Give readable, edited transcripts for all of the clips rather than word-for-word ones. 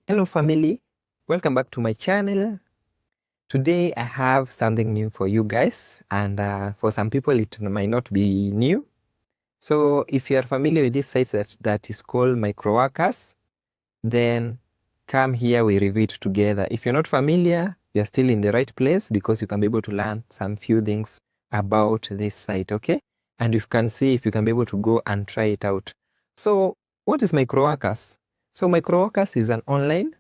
Hello family, welcome back to my channel. Today I have something new for you guys, and for some people it might not be new. So if you are familiar with this site that is called Microworkers, then come here, we review it together. If you're not familiar, you're still in the right place because you can be able to learn some few things about this site, okay? And you can see if you can be able to go and try it out. So what is Microworkers? So Microworkers is an online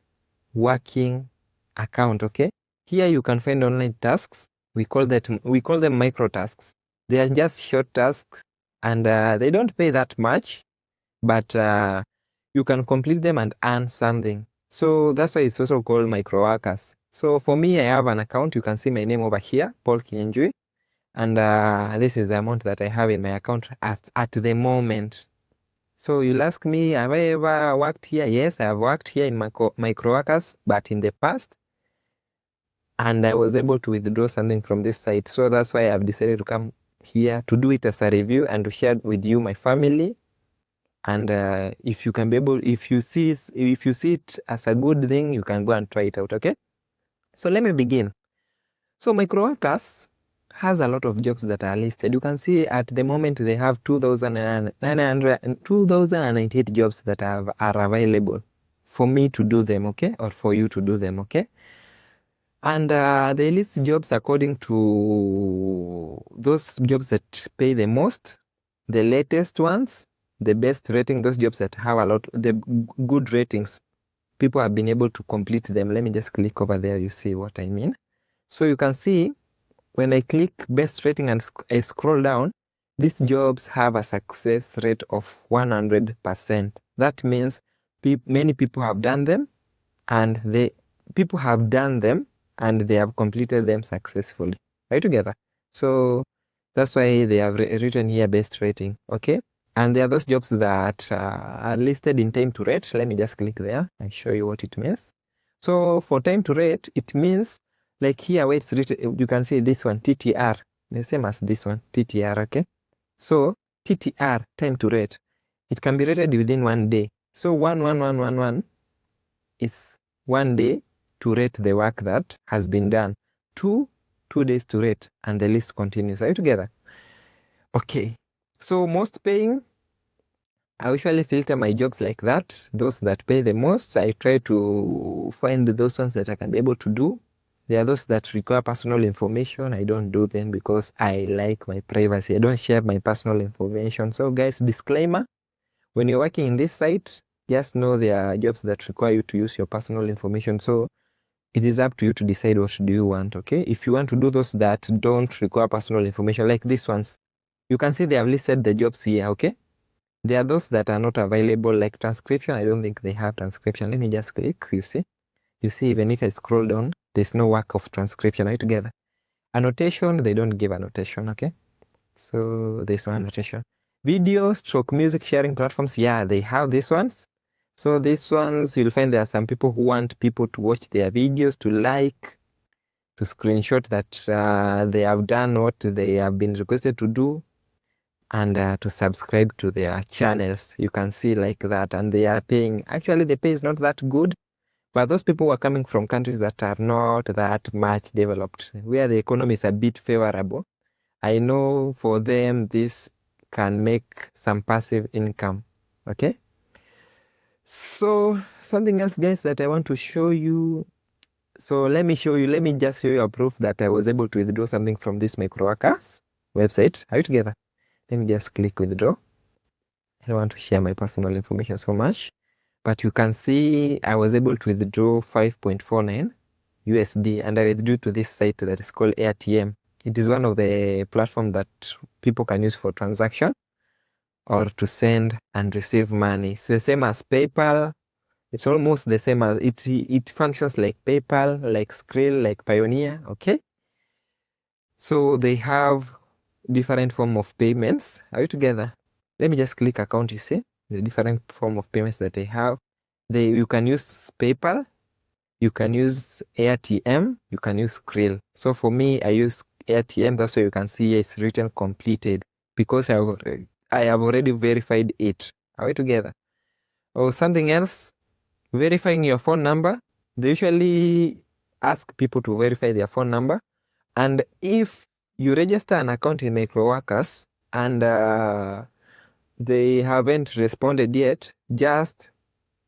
working account, okay? Here you can find online tasks. We call them micro tasks. They are just short tasks, and they don't pay that much, but you can complete them and earn something. So that's why it's also called micro workers. So for me, I have an account. You can see my name over here, Paul Kienjui, and this is the amount that I have in my account at the moment. So you'll ask me, have I ever worked here? Yes, I have worked here in micro workers, but in the past, and I was able to withdraw something from this site. So that's why I've decided to come here to do it as a review and to share with you, my family. And if you can be able, if you see it as a good thing, you can go and try it out. Okay. So let me begin. So micro workers has a lot of jobs that are listed. You can see at the moment they have 2,098 jobs that are available for me to do them, okay, or for you to do them, okay. And they list jobs according to those jobs that pay the most, the latest ones, the best rating, those jobs that have the good ratings. People have been able to complete them. Let me just click over there, you see what I mean. So you can see when I click best rating and I scroll down, these jobs have a success rate of 100%. That means many people have done them, and people have done them and they have completed them successfully. Right together. So that's why they have written here best rating. Okay. And there are those jobs that are listed in time to rate. Let me just click there and show you what it means. So for time to rate, it means like here where it's written, you can see this one, TTR, the same as this one, TTR, okay? So TTR, time to rate, it can be rated within 1 day. So 1 is 1 day to rate the work that has been done. 2 days to rate, and the list continues. Are you together? Okay. So most paying, I usually filter my jobs like that. Those that pay the most, I try to find those ones that I can be able to do. There are those that require personal information. I don't do them because I like my privacy. I don't share my personal information. So guys, disclaimer, when you're working in this site, just know there are jobs that require you to use your personal information. So it is up to you to decide what do you want, okay? If you want to do those that don't require personal information, like these ones, you can see they have listed the jobs here, okay? There are those that are not available, like transcription. I don't think they have transcription. Let me just click, you see? You see, even if I scroll down, there's no work of transcription. Right together. Annotation, they don't give annotation, okay? So there's no annotation. Video, stroke music sharing platforms, yeah, they have these ones. So these ones, you'll find there are some people who want people to watch their videos, to like, to screenshot that they have done what they have been requested to do, and to subscribe to their channels. You can see like that, and they are paying. Actually, the pay is not that good, but those people who are coming from countries that are not that much developed, where the economy is a bit favorable, I know for them this can make some passive income. Okay. So something else, guys, that I want to show you. So let me just show you a proof that I was able to withdraw something from this Microworkers website. Are you together? Let me just click withdraw. I don't want to share my personal information so much, but you can see I was able to withdraw 5.49 USD, and I withdrew to this site that is called AirTM. It is one of the platforms that people can use for transaction or to send and receive money. It's the same as PayPal. It's almost the same as it functions like PayPal, like Skrill, like Pioneer. Okay. So they have different form of payments. Are you together? Let me just click account. You see the different form of payments that they have. You can use PayPal, you can use AirTM, you can use Skrill. So for me, I use AirTM. That's why you can see it's written completed because I have already verified it. Are we together? Oh, something else? verifying your phone number. They usually ask people to verify their phone number. And if you register an account in Microworkers and they haven't responded yet, just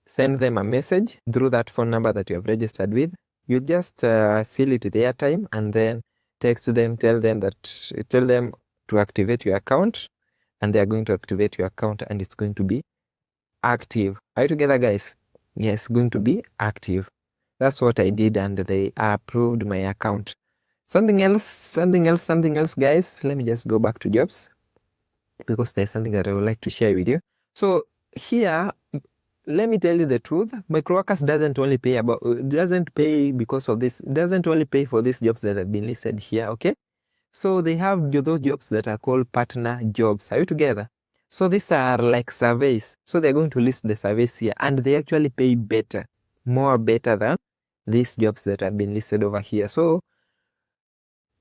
send them a message through that phone number that you have registered with. You just fill it with airtime and then text them, tell them to activate your account, and they are going to activate your account and it's going to be active. Are you together, guys? Yes, going to be active. That's what I did, and they approved my account. Something else, guys. Let me just go back to jobs because there's something that I would like to share with you. So here, let me tell you the truth. Microworkers doesn't pay because of this. Doesn't only pay for these jobs that have been listed here. Okay, so they have those jobs that are called partner jobs. Are you together? So these are like surveys. So they're going to list the surveys here, and they actually pay better, more better than these jobs that have been listed over here. So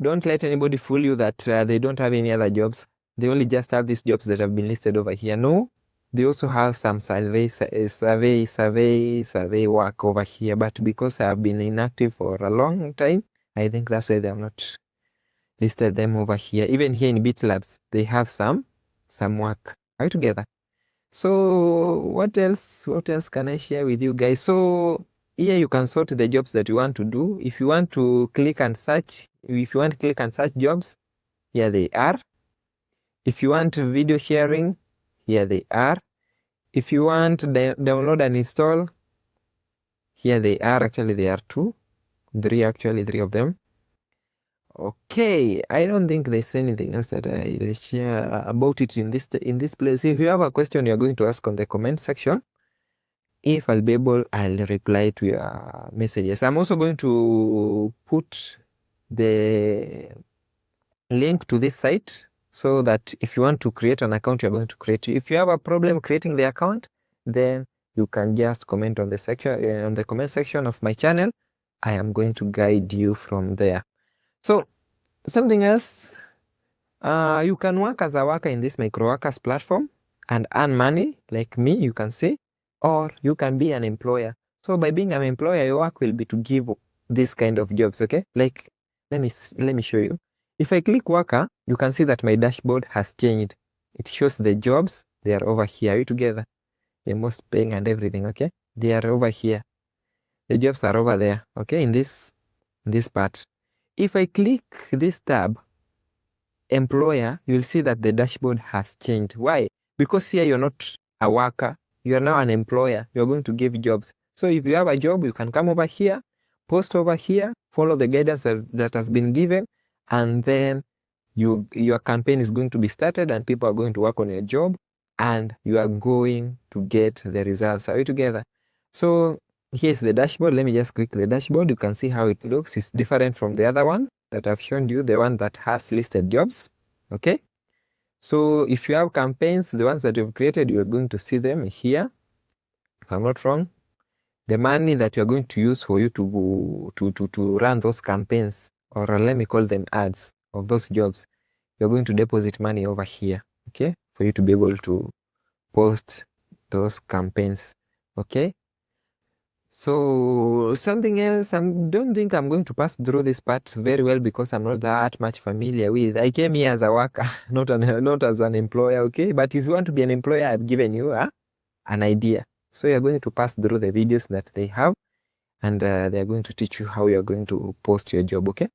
don't let anybody fool you that they don't have any other jobs. They only just have these jobs that have been listed over here. No, they also have some survey work over here. But because I have been inactive for a long time, I think that's why they have not listed them over here. Even here in BitLabs, they have some work. Are you together? So what else can I share with you guys? So here you can sort the jobs that you want to do. If you want to click and search jobs, here they are. If you want video sharing, here they are. If you want download and install, here they are. Actually, there are three of them. Okay, I don't think there's anything else that I share about it in this place. If you have a question, you're going to ask on the comment section. If I'll be able, I'll reply to your messages. I'm also going to put the link to this site so that if you want to create an account, you're going to create. If you have a problem creating the account, then you can just comment on the comment section of my channel. I am going to guide you from there. So something else, you can work as a worker in this Microworkers platform and earn money like me, you can say, or you can be an employer. So by being an employer, your work will be to give this kind of jobs, okay? Like, let me show you. If I click worker, you can see that my dashboard has changed. It shows the jobs, they are over here. Are you together? The most paying and everything, okay? They are over here. The jobs are over there, okay? In this part. If I click this tab, employer, you'll see that the dashboard has changed. Why? Because here you're not a worker, you are now an employer. You're going to give jobs. So if you have a job, you can come over here, post over here, follow the guidance that has been given, and then your campaign is going to be started and people are going to work on your job and you are going to get the results. Are we together? So here's the dashboard. Let me just click the dashboard. You can see how it looks. It's different from the other one that I've shown you, the one that has listed jobs. Okay. So if you have campaigns, the ones that you've created, you're going to see them here. If I'm not wrong, the money that you're going to use for you to run those campaigns, or let me call them ads of those jobs, you're going to deposit money over here. Okay. For you to be able to post those campaigns. Okay. So something else, I don't think I'm going to pass through this part very well because I'm not that much familiar with. I came here as a worker, not as an employer, okay? But if you want to be an employer, I've given you an idea. So you're going to pass through the videos that they have, and they're going to teach you how you're going to post your job, okay?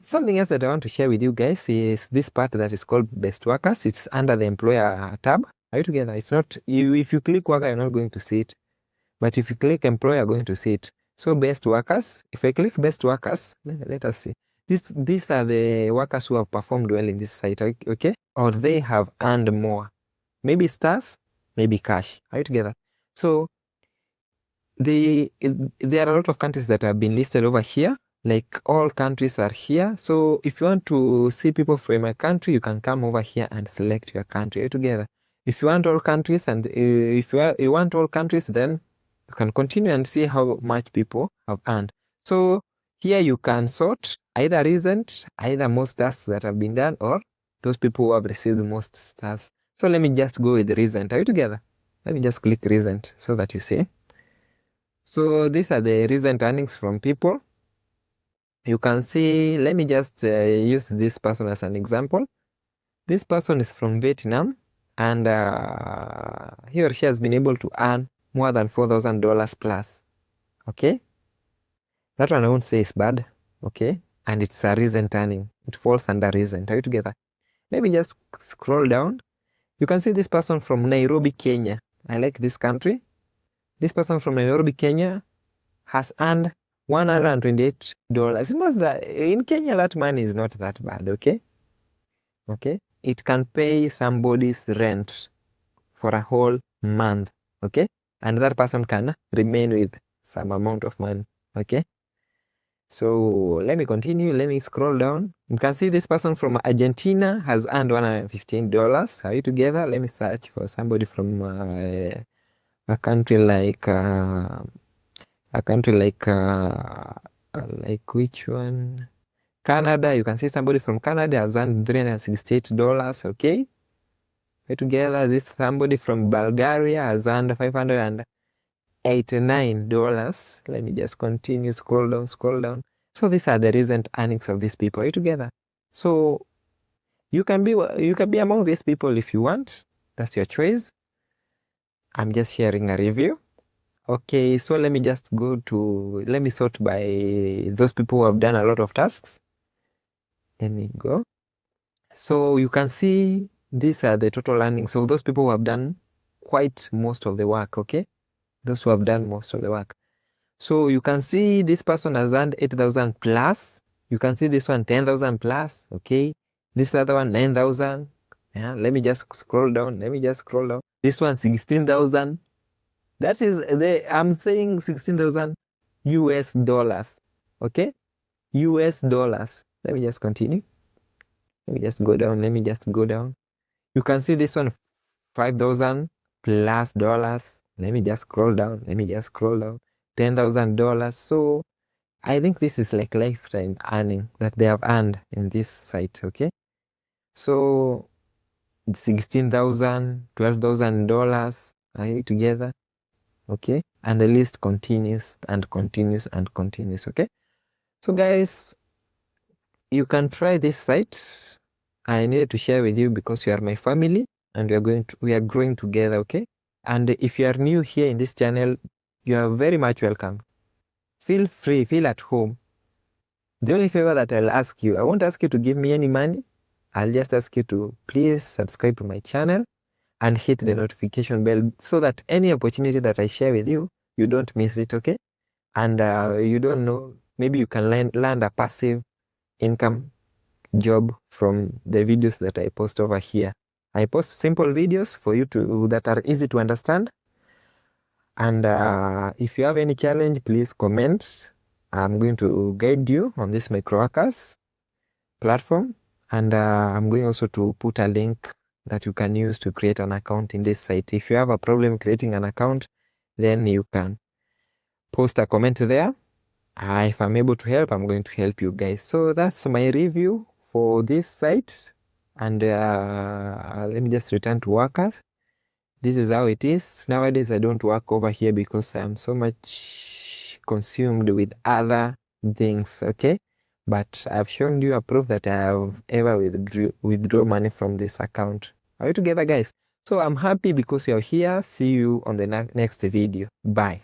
Something else that I want to share with you guys is this part that is called Best Workers. It's under the Employer tab. Are you together? It's not, if you click Worker, you're not going to see it. But if you click Employer, you're going to see it. So Best Workers, if I click Best Workers, let us see. These are the workers who have performed well in this site, okay? Or they have earned more. Maybe stars, maybe cash. Are you together? So there are a lot of countries that have been listed over here. Like all countries are here. So if you want to see people from a country, you can come over here and select your country. Are you together? If you want all countries, and if you want all countries, then you can continue and see how much people have earned. So here you can sort either recent, either most tasks that have been done, or those people who have received the most stars. So let me just go with recent. Are you together? Let me just click recent so that you see. So these are the recent earnings from people. You can see, let me just use this person as an example. This person is from Vietnam, and he or she has been able to earn more than $4,000 plus. Okay, that one I won't say is bad. Okay, and it's a recent earning. It falls under recent. Are you together? Let me just scroll down. You can see this person from Nairobi, Kenya. I like this country. This person from Nairobi, Kenya has earned $128. It's not that in Kenya that money is not that bad. Okay, okay. It can pay somebody's rent for a whole month. Okay, and that person can remain with some amount of money. Okay, so let me continue. Let me scroll down. You can see this person from Argentina has earned $115. Are you together? Let me search for somebody from a country like which one? Canada. You can see somebody from Canada has earned $368. Okay, we're together. This somebody from Bulgaria has earned $589. Let me just continue. Scroll down. Scroll down. So these are the recent earnings of these people. Are you together? So you can be among these people if you want. That's your choice. I'm just sharing a review. Okay, so let me just let me sort by those people who have done a lot of tasks. Let me go. So you can see these are the total earnings. So those people who have done quite most of the work, okay? Those who have done most of the work. So you can see this person has earned 8,000 plus. You can see this one 10,000 plus, okay? This other one 9,000. Yeah, let me just scroll down. This one 16,000. That is I'm saying 16,000 US dollars. Okay? US dollars. Let me just continue. Let me just go down. You can see this one 5,000 plus dollars. Let me just scroll down. $10,000. So I think this is like lifetime earning that they have earned in this site. Okay? So 16,000, $12,000. Are you together? Okay, and the list continues and continues and continues. Okay, so guys, you can try this site. I needed to share with you because you are my family and we are growing together. Okay, and if you are new here in this channel, you are very much welcome. Feel free, feel at home. The only favor that I'll ask you, I won't ask you to give me any money. I'll just ask you to please subscribe to my channel and hit the notification bell so that any opportunity that I share with you, you don't miss it, okay? And you don't know, maybe you can land a passive income job from the videos that I post over here. I post simple videos for you that are easy to understand. And if you have any challenge, please comment. I'm going to guide you on this Microworkers platform. And I'm going also to put a link that you can use to create an account in this site. If you have a problem creating an account, then you can post a comment there. If I'm able to help, I'm going to help you guys. So that's my review for this site. And let me just return to Workers. This is how it is. Nowadays, I don't work over here because I'm so much consumed with other things, okay? But I've shown you a proof that I have ever withdraw money from this account. Are you together, guys? So I'm happy because you're here. See you on the next video. Bye.